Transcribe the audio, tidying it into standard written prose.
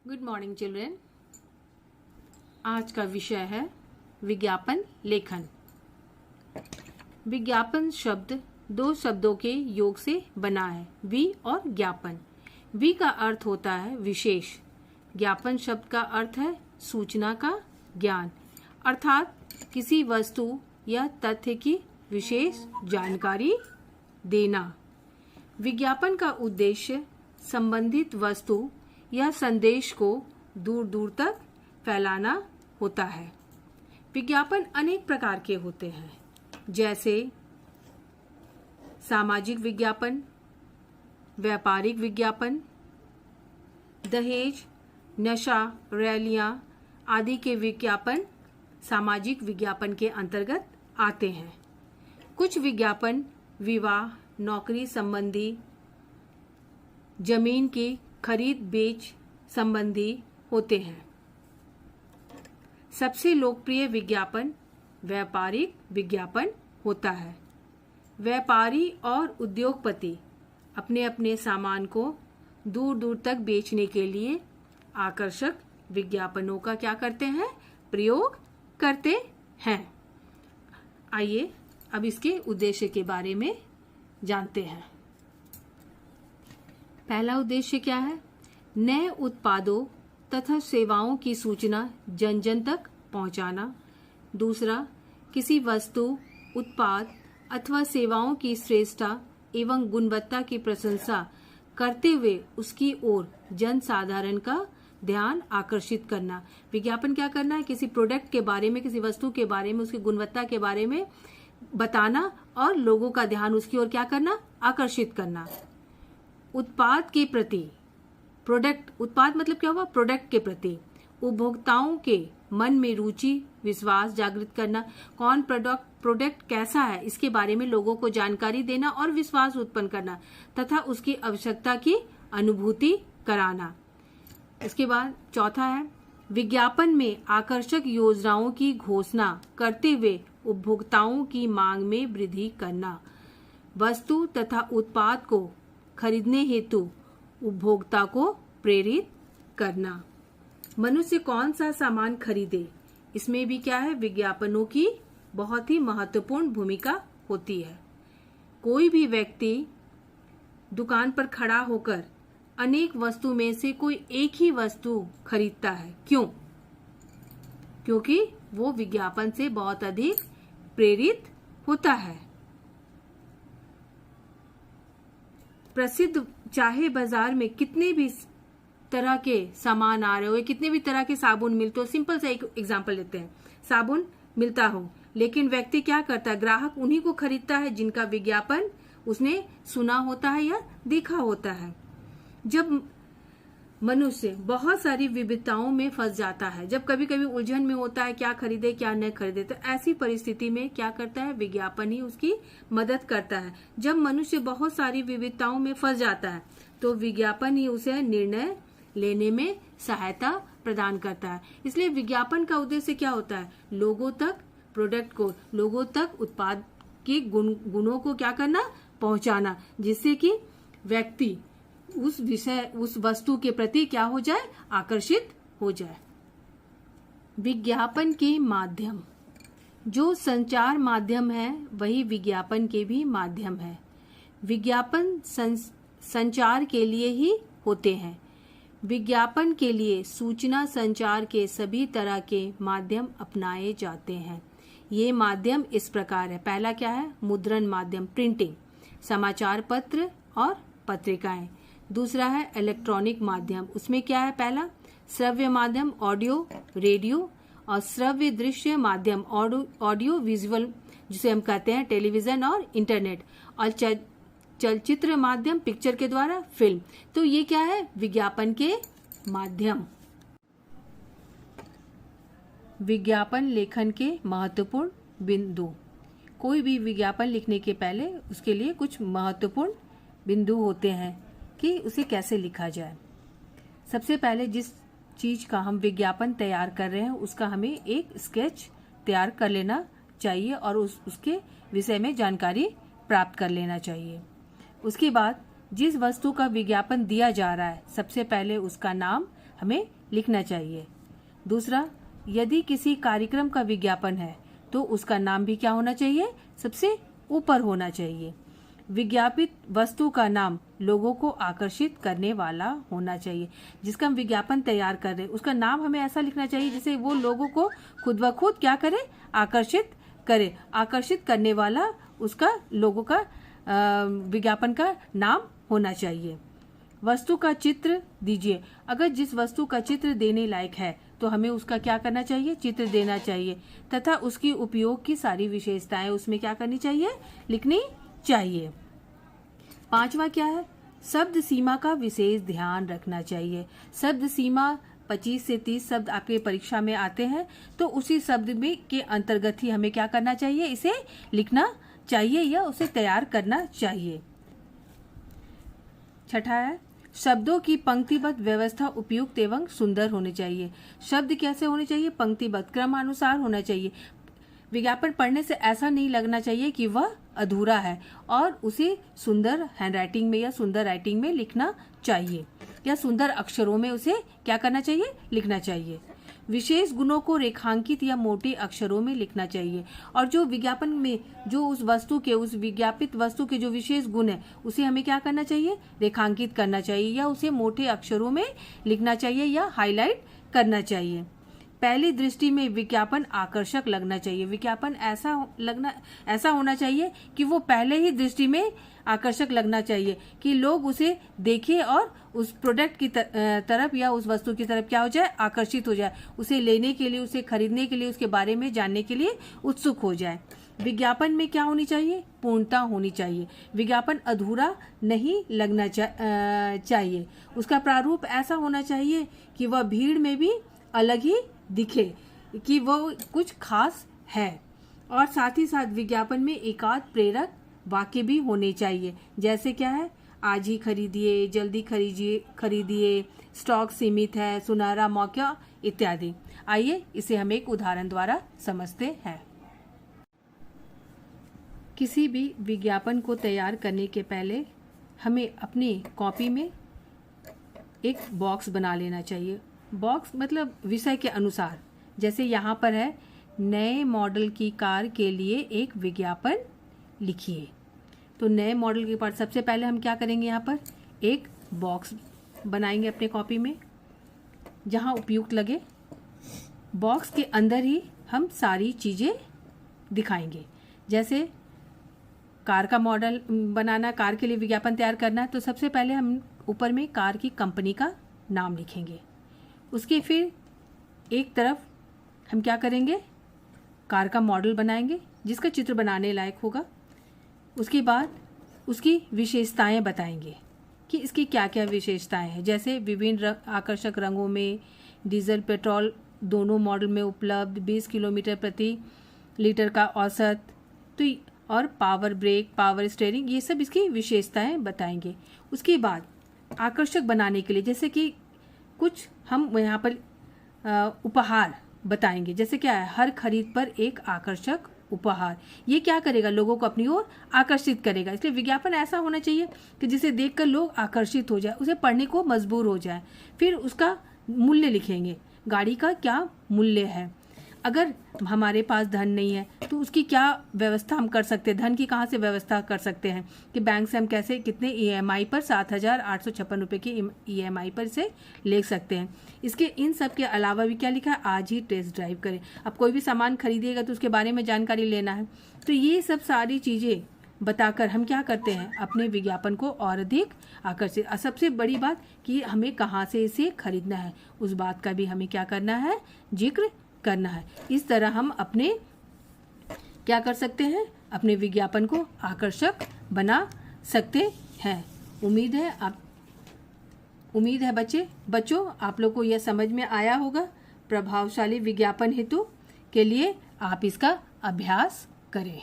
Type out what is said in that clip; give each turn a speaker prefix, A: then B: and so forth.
A: Good morning children. आज का विषय है विज्ञापन लेखन। विज्ञापन शब्द दो शब्दों के योग से बना है, वि और ज्ञापन। वि का अर्थ होता है विशेष। ज्ञापन शब्द का अर्थ है सूचना का ज्ञान, अर्थात किसी वस्तु या तथ्य की विशेष जानकारी देना। विज्ञापन का उद्देश्य संबंधित वस्तु या संदेश को दूर दूर तक फैलाना होता है। विज्ञापन अनेक प्रकार के होते हैं, जैसे सामाजिक विज्ञापन, व्यापारिक विज्ञापन, दहेज, नशा, रैलियां आदि के विज्ञापन सामाजिक विज्ञापन के अंतर्गत आते हैं। कुछ विज्ञापन विवाह, नौकरी संबंधी, जमीन की खरीद बेच संबंधी होते हैं। सबसे लोकप्रिय विज्ञापन व्यापारिक विज्ञापन होता है। व्यापारी और उद्योगपति अपने अपने सामान को दूर दूर तक बेचने के लिए आकर्षक विज्ञापनों का क्या करते हैं? प्रयोग करते हैं। आइए अब इसके उद्देश्य के बारे में जानते हैं। पहला उद्देश्य क्या है? नए उत्पादों तथा सेवाओं की सूचना जन जन तक पहुंचाना। दूसरा, किसी वस्तु, उत्पाद अथवा सेवाओं की श्रेष्ठता एवं गुणवत्ता की प्रशंसा करते हुए उसकी ओर जन साधारण का ध्यान आकर्षित करना। विज्ञापन क्या करना है? किसी प्रोडक्ट के बारे में, किसी वस्तु के बारे में, उसकी गुणवत्ता के बारे में बताना और लोगों का ध्यान उसकी ओर क्या करना? आकर्षित करना। उत्पाद के प्रति, प्रोडक्ट, उत्पाद मतलब क्या हुआ? प्रोडक्ट के प्रति उपभोक्ताओं के मन में रुचि, विश्वास जागृत करना। कौन प्रोडक्ट कैसा है, इसके बारे में लोगों को जानकारी देना और विश्वास उत्पन्न करना तथा उसकी आवश्यकता की अनुभूति कराना। इसके बाद चौथा है विज्ञापन में आकर्षक योजनाओं की घोषणा करते हुए उपभोक्ताओं की मांग में वृद्धि करना। वस्तु तथा उत्पाद को खरीदने हेतु उपभोक्ता को प्रेरित करना। मनुष्य कौन सा सामान खरीदे, इसमें भी क्या है? विज्ञापनों की बहुत ही महत्वपूर्ण भूमिका होती है। कोई भी व्यक्ति दुकान पर खड़ा होकर अनेक वस्तु में से कोई एक ही वस्तु खरीदता है। क्यों? क्योंकि वो विज्ञापन से बहुत अधिक प्रेरित होता है। प्रसिद्ध, चाहे बाजार में कितने भी तरह के सामान आ रहे हो, कितने भी तरह के साबुन मिलते हो, सिंपल सा एक एग्जांपल लेते हैं, साबुन मिलता हो, लेकिन व्यक्ति क्या करता है? ग्राहक उन्हीं को खरीदता है जिनका विज्ञापन उसने सुना होता है या देखा होता है। जब मनुष्य बहुत सारी विविधताओं में फंस जाता है, जब कभी कभी उलझन में होता है क्या खरीदे क्या न खरीदे, तो ऐसी परिस्थिति में क्या करता है? विज्ञापन ही उसकी मदद करता है। जब मनुष्य बहुत सारी विविधताओं में फंस जाता है तो विज्ञापन ही उसे निर्णय लेने में सहायता प्रदान करता है। इसलिए विज्ञापन का उद्देश्य क्या होता है? लोगों तक प्रोडक्ट को, लोगों तक उत्पाद के गुणों को क्या करना? पहुंचाना, जिससे कि व्यक्ति उस वस्तु के प्रति क्या हो जाए? आकर्षित हो जाए। विज्ञापन के माध्यम, जो संचार माध्यम है वही विज्ञापन के भी माध्यम है। विज्ञापन संचार के लिए ही होते हैं। विज्ञापन के लिए सूचना संचार के सभी तरह के माध्यम अपनाए जाते हैं। ये माध्यम इस प्रकार है। पहला क्या है? मुद्रण माध्यम, प्रिंटिंग, समाचार पत्र और पत्रिकाएं। दूसरा है इलेक्ट्रॉनिक माध्यम, उसमें क्या है? पहला श्रव्य माध्यम, ऑडियो, रेडियो, और श्रव्य दृश्य माध्यम, ऑडियो विजुअल, जिसे हम कहते हैं टेलीविजन और इंटरनेट, और चलचित्र माध्यम, पिक्चर के द्वारा फिल्म। तो ये क्या है? विज्ञापन के माध्यम। विज्ञापन लेखन के महत्वपूर्ण बिंदु। कोई भी विज्ञापन लिखने के पहले उसके लिए कुछ महत्वपूर्ण बिंदु होते हैं कि उसे कैसे लिखा जाए। सबसे पहले जिस चीज का हम विज्ञापन तैयार कर रहे हैं उसका हमें एक स्केच तैयार कर लेना चाहिए और उसके विषय में जानकारी प्राप्त कर लेना चाहिए। उसके बाद जिस वस्तु का विज्ञापन दिया जा रहा है सबसे पहले उसका नाम हमें लिखना चाहिए। दूसरा, यदि किसी कार्यक्रम का विज्ञापन है तो उसका नाम भी क्या होना चाहिए, सबसे ऊपर होना चाहिए। विज्ञापित वस्तु का नाम लोगों को आकर्षित करने वाला होना चाहिए। जिसका हम विज्ञापन तैयार कर रहे हैं उसका नाम हमें ऐसा लिखना चाहिए जिससे वो लोगों को खुद ब खुद क्या करे, आकर्षित करे। आकर्षित करने वाला उसका लोगों का विज्ञापन का नाम होना चाहिए। वस्तु का चित्र दीजिए। अगर जिस वस्तु का चित्र देने लायक है तो हमें उसका क्या करना चाहिए, चित्र देना चाहिए तथा उसकी उपयोग की सारी विशेषताएं उसमें क्या करनी चाहिए, लिखनी चाहिए। पांचवा क्या है, शब्द सीमा का विशेष ध्यान रखना चाहिए। शब्द सीमा 25 से 30 शब्द आपके परीक्षा में आते हैं तो उसी शब्द में के अंतर्गत ही हमें क्या करना चाहिए, इसे लिखना चाहिए या उसे तैयार करना चाहिए। छठा है, शब्दों की पंक्तिबद्ध व्यवस्था उपयुक्त एवं सुंदर होनी चाहिए। शब्द कैसे होने चाहिए, पंक्तिबद्ध क्रमानुसार होना चाहिए। विज्ञापन पढ़ने से ऐसा नहीं लगना चाहिए कि वह अधूरा है और उसे सुंदर हैंडराइटिंग में या सुंदर राइटिंग में लिखना चाहिए या सुंदर अक्षरों में उसे क्या करना चाहिए, लिखना चाहिए। विशेष गुणों को रेखांकित या मोटे अक्षरों में लिखना चाहिए और जो विज्ञापन में जो उस वस्तु के, उस विज्ञापित वस्तु के जो विशेष गुण है उसे हमें क्या करना चाहिए, रेखांकित करना चाहिए या उसे मोटे अक्षरों में लिखना चाहिए या हाईलाइट करना चाहिए। पहली दृष्टि में विज्ञापन आकर्षक लगना चाहिए। विज्ञापन ऐसा होना चाहिए कि वो पहले ही दृष्टि में आकर्षक लगना चाहिए कि लोग उसे देखें और उस प्रोडक्ट की तरफ या उस वस्तु की तरफ क्या हो जाए, आकर्षित हो जाए, उसे लेने के लिए, उसे खरीदने के लिए, उसके बारे में जानने के लिए उत्सुक हो जाए। विज्ञापन में क्या होनी चाहिए, पूर्णता होनी चाहिए। विज्ञापन अधूरा नहीं लगना चाहिए। उसका प्रारूप ऐसा होना चाहिए कि वह भीड़ में भी अलग ही दिखे, कि वो कुछ खास है। और साथ ही साथ विज्ञापन में एकाध प्रेरक वाक्य भी होने चाहिए, जैसे क्या है, आज ही खरीदिए, जल्दी खरीदिए, स्टॉक सीमित है, सुनहरा मौका इत्यादि। आइए इसे हम एक उदाहरण द्वारा समझते हैं। किसी भी विज्ञापन को तैयार करने के पहले हमें अपनी कॉपी में एक बॉक्स बना लेना चाहिए। बॉक्स मतलब विषय के अनुसार, जैसे यहाँ पर है, नए मॉडल की कार के लिए एक विज्ञापन लिखिए। तो नए मॉडल के पास सबसे पहले हम क्या करेंगे, यहाँ पर एक बॉक्स बनाएंगे अपने कॉपी में जहाँ उपयुक्त लगे। बॉक्स के अंदर ही हम सारी चीज़ें दिखाएंगे। जैसे कार का मॉडल बनाना, कार के लिए विज्ञापन तैयार करना है तो सबसे पहले हम ऊपर में कार की कंपनी का नाम लिखेंगे। उसके फिर एक तरफ हम क्या करेंगे, कार का मॉडल बनाएंगे जिसका चित्र बनाने लायक होगा। उसके बाद उसकी विशेषताएं बताएंगे कि इसकी क्या क्या विशेषताएं हैं, जैसे विभिन्न आकर्षक रंगों में, डीजल पेट्रोल दोनों मॉडल में उपलब्ध, 20 किलोमीटर प्रति लीटर का औसत, तो और पावर ब्रेक, पावर स्टीयरिंग, ये सब इसकी विशेषताएं बताएंगे। उसके बाद आकर्षक बनाने के लिए जैसे कि कुछ हम यहाँ पर उपहार बताएंगे, जैसे क्या है, हर खरीद पर एक आकर्षक उपहार। ये क्या करेगा, लोगों को अपनी ओर आकर्षित करेगा। इसलिए विज्ञापन ऐसा होना चाहिए कि जिसे देखकर लोग आकर्षित हो जाए, उसे पढ़ने को मजबूर हो जाए। फिर उसका मूल्य लिखेंगे, गाड़ी का क्या मूल्य है। अगर हमारे पास धन नहीं है तो उसकी क्या व्यवस्था हम कर सकते हैं, धन की कहाँ से व्यवस्था कर सकते हैं कि बैंक से हम कैसे, कितने EMI पर 7,856 रुपये की EMI पर इसे ले सकते हैं। इसके इन सब के अलावा भी क्या लिखा है, आज ही टेस्ट ड्राइव करें। अब कोई भी सामान खरीदिएगा तो उसके बारे में जानकारी लेना है। तो ये सब सारी चीज़ें बताकर हम क्या करते हैं, अपने विज्ञापन को और अधिक आकर्षित। और सबसे बड़ी बात कि हमें कहाँ से इसे खरीदना है, उस बात का भी हमें क्या करना है, जिक्र करना है। इस तरह हम अपने क्या कर सकते हैं, अपने विज्ञापन को आकर्षक बना सकते हैं। उम्मीद है बच्चों आप लोग को यह समझ में आया होगा। प्रभावशाली विज्ञापन हेतु के लिए आप इसका अभ्यास करें।